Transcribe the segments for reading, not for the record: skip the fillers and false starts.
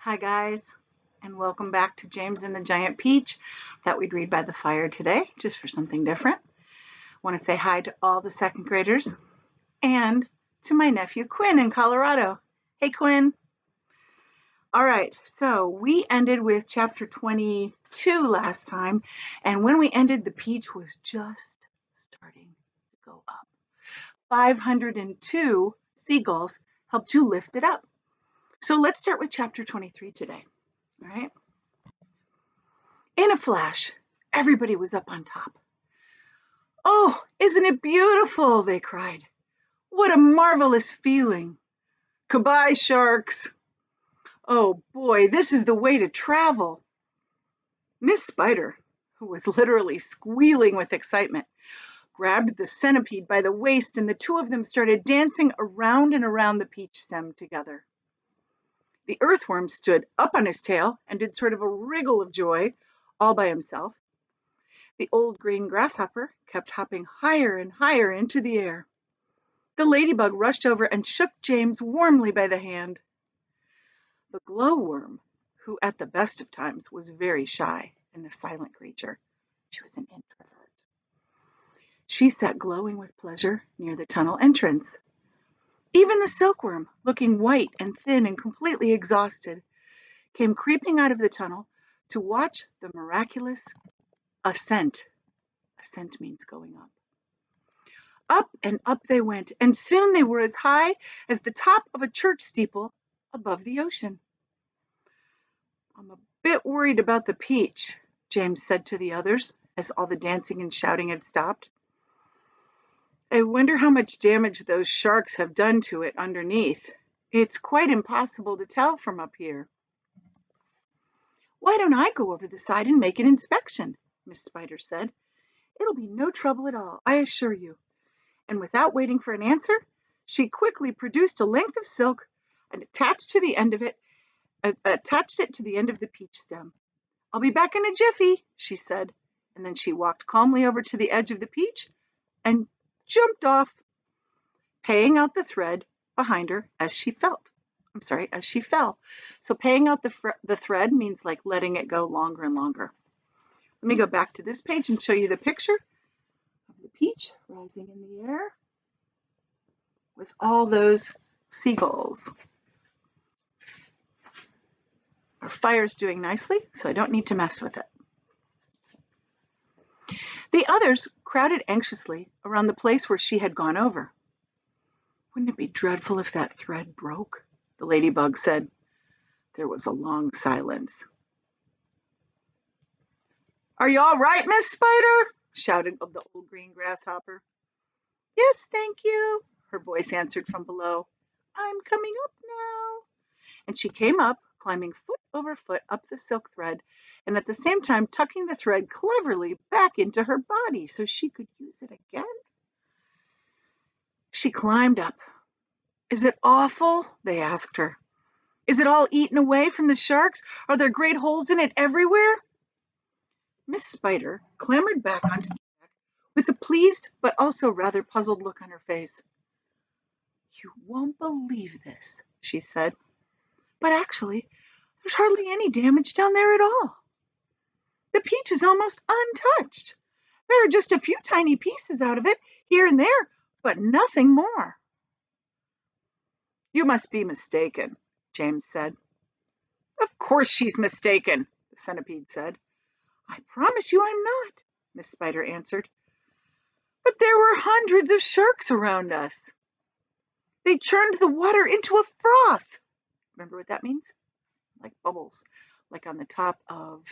Hi guys, and welcome back to James and the Giant Peach. Thought we'd read by the fire today, just for something different. Want to say hi to all the second graders and to my nephew Quinn in Colorado. Hey Quinn. All right, so we ended with chapter 22 last time, and when we ended, the peach was just starting to go up. 502 seagulls helped you lift it up. So let's start with chapter 23 today. All right. In a flash, everybody was up on top. "Oh, isn't it beautiful?" they cried. "What a marvelous feeling. Goodbye, sharks. Oh boy, this is the way to travel." Miss Spider, who was literally squealing with excitement, grabbed the centipede by the waist, and the two of them started dancing around and around the peach stem together. The earthworm stood up on his tail and did sort of a wriggle of joy all by himself. The old green grasshopper kept hopping higher and higher into the air. The ladybug rushed over and shook James warmly by the hand. The glowworm, who at the best of times was very shy and a silent creature, she was an introvert. She sat glowing with pleasure near the tunnel entrance. Even the silkworm, looking white and thin and completely exhausted, came creeping out of the tunnel to watch the miraculous ascent. Ascent means going up. Up and up they went, and soon they were as high as the top of a church steeple above the ocean. "I'm a bit worried about the peach," James said to the others as all the dancing and shouting had stopped. "I wonder how much damage those sharks have done to it underneath. It's quite impossible to tell from up here." "Why don't I go over the side and make an inspection?" Miss Spider said. "It'll be no trouble at all, I assure you." And without waiting for an answer, she quickly produced a length of silk and attached it to the end of the peach stem. "I'll be back in a jiffy," she said, and then she walked calmly over to the edge of the peach and jumped off, paying out the thread behind her as she fell. So paying out the thread means like letting it go longer and longer. Let me go back to this page and show you the picture of the peach rising in the air with all those seagulls. Our fire's doing nicely, so I don't need to mess with it. The others crowded anxiously around the place where she had gone over. "Wouldn't it be dreadful if that thread broke?" the ladybug said. There was a long silence. "Are you all right, Miss Spider?" shouted the old green grasshopper. "Yes, thank you," her voice answered from below. "I'm coming up now." And she came up, climbing foot over foot up the silk thread, and at the same time tucking the thread cleverly back into her body so she could use it again. She climbed up. "Is it awful?" they asked her. "Is it all eaten away from the sharks? Are there great holes in it everywhere?" Miss Spider clambered back onto the deck with a pleased but also rather puzzled look on her face. "You won't believe this," she said, "but actually there's hardly any damage down there at all. The peach is almost untouched. There are just a few tiny pieces out of it here and there, but nothing more." "You must be mistaken," James said. "Of course she's mistaken," the centipede said. "I promise you I'm not," Miss Spider answered. "But there were hundreds of sharks around us. They churned the water into a froth." Remember what that means? Like bubbles, like on the top of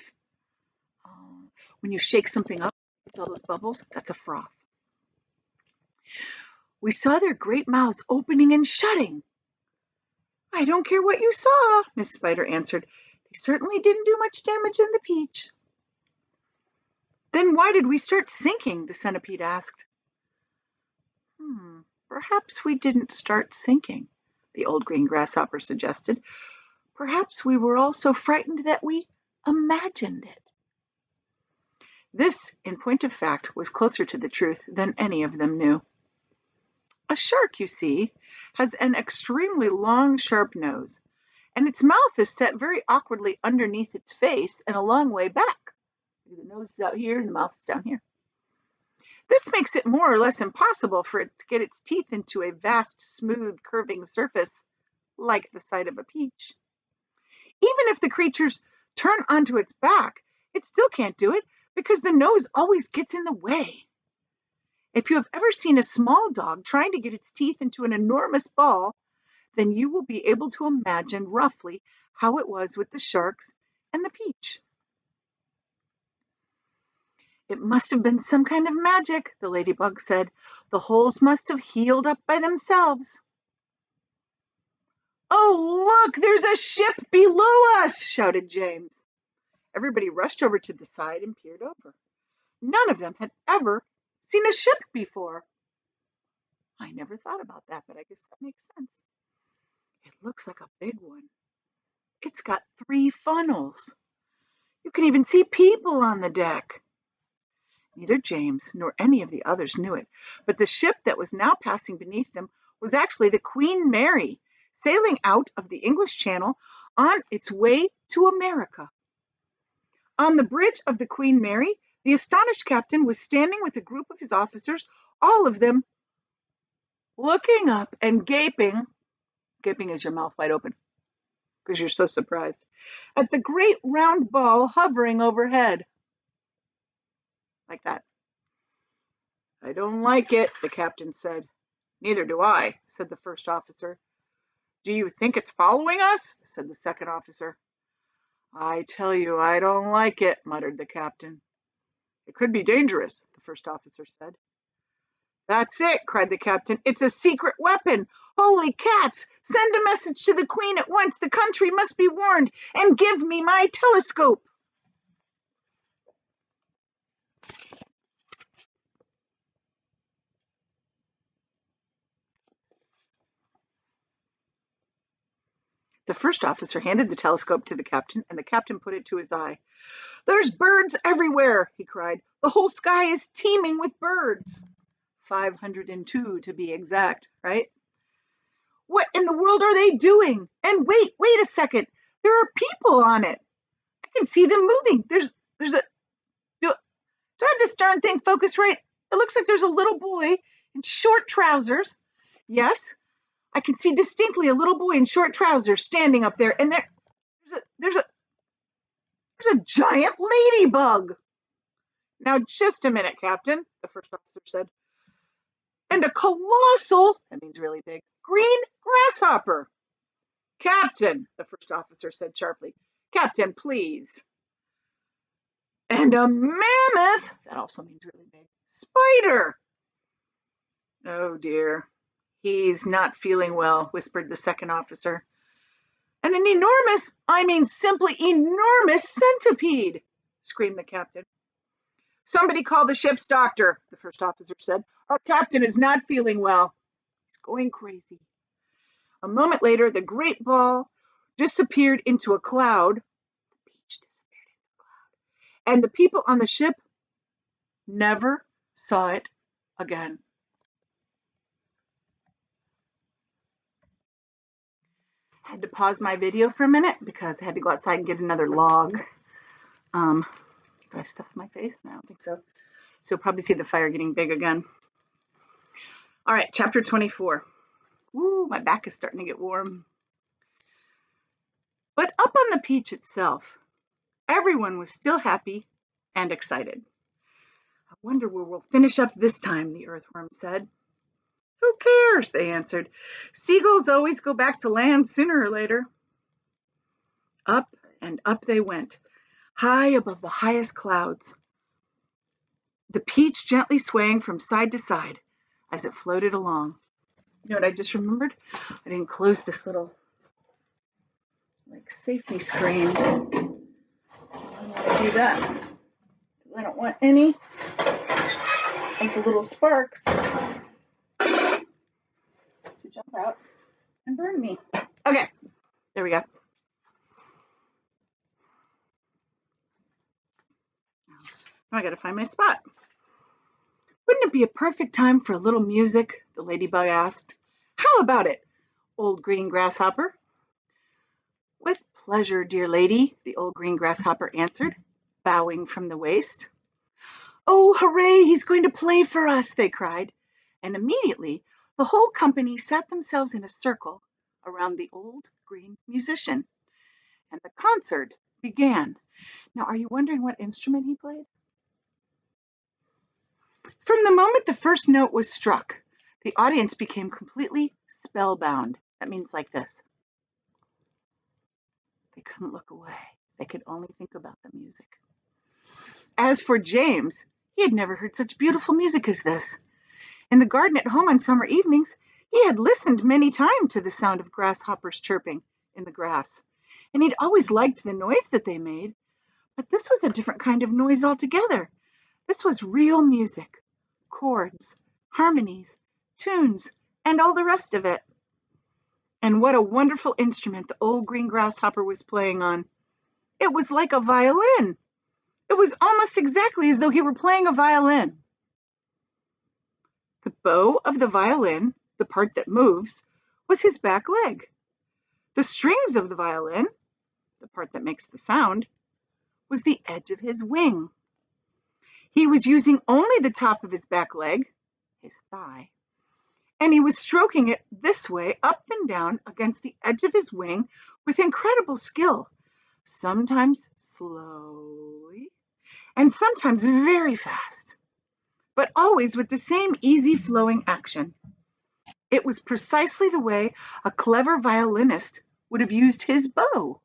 when you shake something up, it's all those bubbles. That's a froth. "We saw their great mouths opening and shutting." "I don't care what you saw," Miss Spider answered. "They certainly didn't do much damage in the peach." "Then why did we start sinking?" the centipede asked. Perhaps we didn't start sinking," the old green grasshopper suggested. "Perhaps we were all so frightened that we imagined it." This, in point of fact, was closer to the truth than any of them knew. A shark, you see, has an extremely long, sharp nose, and its mouth is set very awkwardly underneath its face and a long way back. The nose is out here and the mouth is down here. This makes it more or less impossible for it to get its teeth into a vast, smooth, curving surface like the side of a peach. Even if the creatures turn onto its back, it still can't do it because the nose always gets in the way. If you have ever seen a small dog trying to get its teeth into an enormous ball, then you will be able to imagine roughly how it was with the sharks and the peach. It must have been some kind of magic, the ladybug said. The holes must have healed up by themselves. Oh, look, there's a ship below us, shouted James. Everybody rushed over to the side and peered over. None of them had ever seen a ship before. I never thought about that, but I guess that makes sense. It looks like a big one. It's got 3 funnels. You can even see people on the deck. Neither James nor any of the others knew it, but the ship that was now passing beneath them was actually the Queen Mary, sailing out of the English Channel on its way to America. On the bridge of the Queen Mary, the astonished captain was standing with a group of his officers, all of them looking up and gaping. Gaping is your mouth wide open because you're so surprised, at the great round ball hovering overhead. Like that. I don't like it, the captain said. Neither do I, said the first officer. Do you think it's following us? Said the second officer. I tell you, I don't like it, muttered the captain. It could be dangerous, the first officer said. That's it, cried the captain. It's a secret weapon. Holy cats! Send a message to the Queen at once. The country must be warned, and give me my telescope. The first officer handed the telescope to the captain, and the captain put it to his eye. There's birds everywhere, he cried. The whole sky is teeming with birds. 502 to be exact, right? What in the world are they doing? And wait a second. There are people on it. I can see them moving. There's a do I have this darn thing focused right? It looks like there's a little boy in short trousers. Yes, I can see distinctly a little boy in short trousers standing up there, and there's a giant ladybug. Now, just a minute, Captain, the first officer said. And a colossal, that means really big, green grasshopper. Captain, the first officer said sharply. Captain, please. And a mammoth, that also means really big, spider. Oh dear, he's not feeling well, whispered the second officer. And an enormous, I mean simply enormous centipede, screamed the captain. Somebody call the ship's doctor, the first officer said. Our captain is not feeling well. He's going crazy. A moment later, the great ball disappeared into a cloud. The beach disappeared into a cloud. And the people on the ship never saw it again. I had to pause my video for a minute because I had to go outside and get another log. Do I have stuff in my face? No, I don't think so. So you'll probably see the fire getting big again. All right, chapter 24. Ooh, my back is starting to get warm. But up on the peach itself, everyone was still happy and excited. I wonder where we'll finish up this time, the earthworm said. Who cares, they answered. Seagulls always go back to land sooner or later. Up and up they went, high above the highest clouds, the peach gently swaying from side to side as it floated along. You know what I just remembered? I didn't close this little safety screen. I don't want to do that. I don't want any of the little sparks to jump out and burn me. Okay, there we go. Now I gotta find my spot. Wouldn't it be a perfect time for a little music? The ladybug asked. How about it, old green grasshopper? pleasure, dear lady, the old green grasshopper answered, bowing from the waist. Oh, hooray, he's going to play for us, they cried. And immediately the whole company sat themselves in a circle around the old green musician, and the concert began. Now, are you wondering what instrument he played? From the moment the first note was struck, the audience became completely spellbound. That means like this. They couldn't look away. They could only think about the music. As for James, he had never heard such beautiful music as this. In the garden at home on summer evenings, he had listened many times to the sound of grasshoppers chirping in the grass, and he'd always liked the noise that they made. But this was a different kind of noise altogether. This was real music, chords, harmonies, tunes, and all the rest of it. And what a wonderful instrument the old green grasshopper was playing on. It was like a violin. It was almost exactly as though he were playing a violin. The bow of the violin, the part that moves, was his back leg. The strings of the violin, the part that makes the sound, was the edge of his wing. He was using only the top of his back leg, his thigh, and he was stroking it this way up and down against the edge of his wing with incredible skill, sometimes slowly and sometimes very fast, but always with the same easy flowing action. It was precisely the way a clever violinist would have used his bow.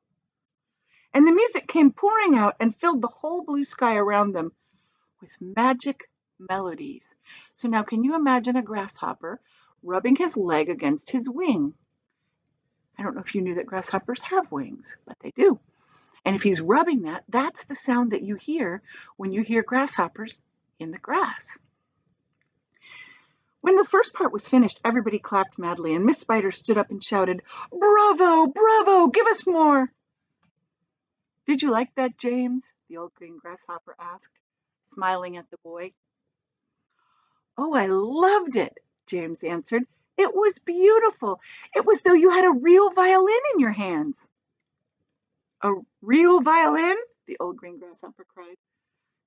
And the music came pouring out and filled the whole blue sky around them with magic melodies. So now can you imagine a grasshopper rubbing his leg against his wing? I don't know if you knew that grasshoppers have wings, but they do. And if he's rubbing that, that's the sound that you hear when you hear grasshoppers in the grass. When the first part was finished, everybody clapped madly, and Miss Spider stood up and shouted, "Bravo, bravo, give us more." "Did you like that, James?" the old green grasshopper asked, smiling at the boy. "Oh, I loved it," James answered. "It was beautiful. It was as though you had a real violin in your hands." "A real violin?" the old green grasshopper cried.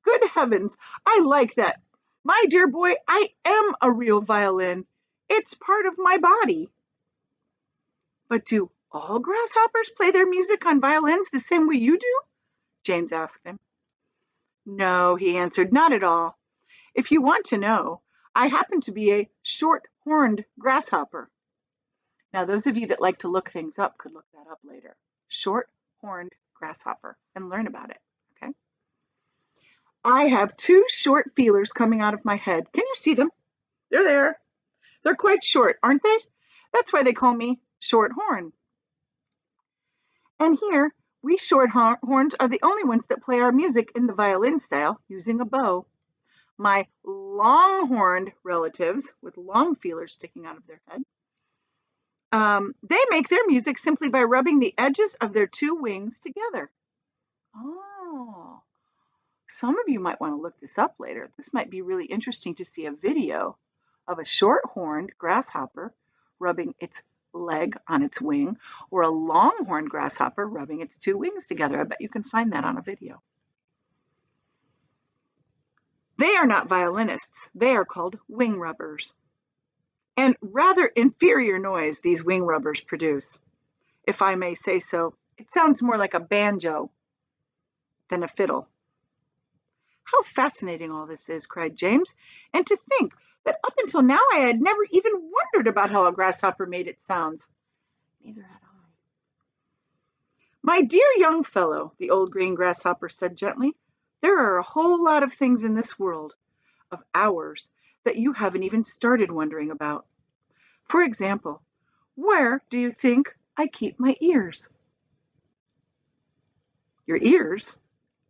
"Good heavens, I like that. My dear boy, I am a real violin. It's part of my body." "But do all grasshoppers play their music on violins the same way you do?" James asked him. "No," he answered, "not at all. If you want to know, I happen to be a short-horned grasshopper." Now, those of you that like to look things up could look that up later. Short-horned grasshopper and learn about it, okay? "I have two short feelers coming out of my head. Can you see them? They're there. They're quite short, aren't they? That's why they call me Short-horn. And here, we short-horns are the only ones that play our music in the violin style using a bow. My long-horned relatives with long feelers sticking out of their head, they make their music simply by rubbing the edges of their two wings together." Oh, some of you might want to look this up later. This might be really interesting to see a video of a short-horned grasshopper rubbing its leg on its wing, or a long-horned grasshopper rubbing its two wings together. I bet you can find that on a video. They are not violinists. They are called wing rubbers. And rather inferior noise these wing rubbers produce. If I may say so, it sounds more like a banjo than a fiddle. "How fascinating all this is," cried James. "And to think that up until now I had never even wondered about how a grasshopper made its sounds." "Neither had I." "My dear young fellow," the old green grasshopper said gently, "there are a whole lot of things in this world of ours that you haven't even started wondering about. For example, where do you think I keep my ears?" "Your ears?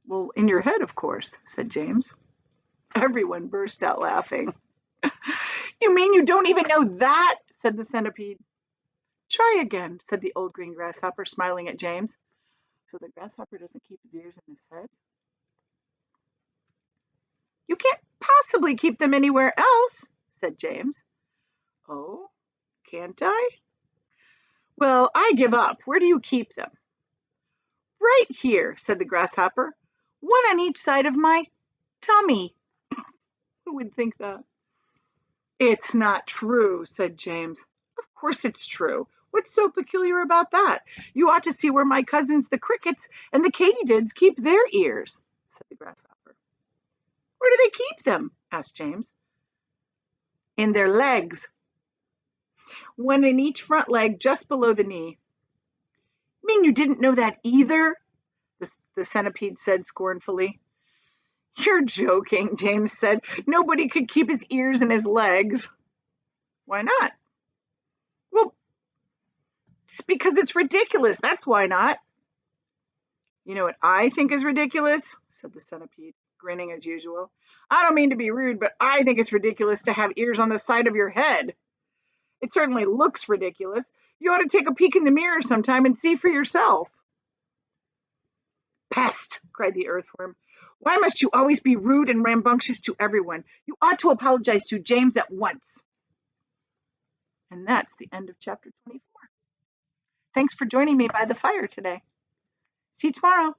Well, in your head, of course," said James. Everyone burst out laughing. "You mean you don't even know that?" said the centipede. "Try again," said the old green grasshopper, smiling at James. So the grasshopper doesn't keep his ears in his head? "You can't possibly keep them anywhere else," said James. "Oh, can't I? Well, I give up. Where do you keep them?" Right here, said the grasshopper. One on each side of my tummy. Who would think that? It's not true, said James. Of course it's true. What's so peculiar about that? You ought to see where my cousins, the crickets and the katydids, keep their ears, said the grasshopper. Where do they keep them? Asked James. In their legs. One in each front leg, just below the knee. Mean you didn't know that either? The centipede said scornfully. You're joking, James said. Nobody could keep his ears in his legs. Why not? Well, it's because it's ridiculous. That's why not. You know what I think is ridiculous? Said the centipede, grinning as usual. I don't mean to be rude, but I think it's ridiculous to have ears on the side of your head. It certainly looks ridiculous. You ought to take a peek in the mirror sometime and see for yourself. Pest, cried the earthworm. Why must you always be rude and rambunctious to everyone? You ought to apologize to James at once. And that's the end of chapter 24. Thanks for joining me by the fire today. See you tomorrow.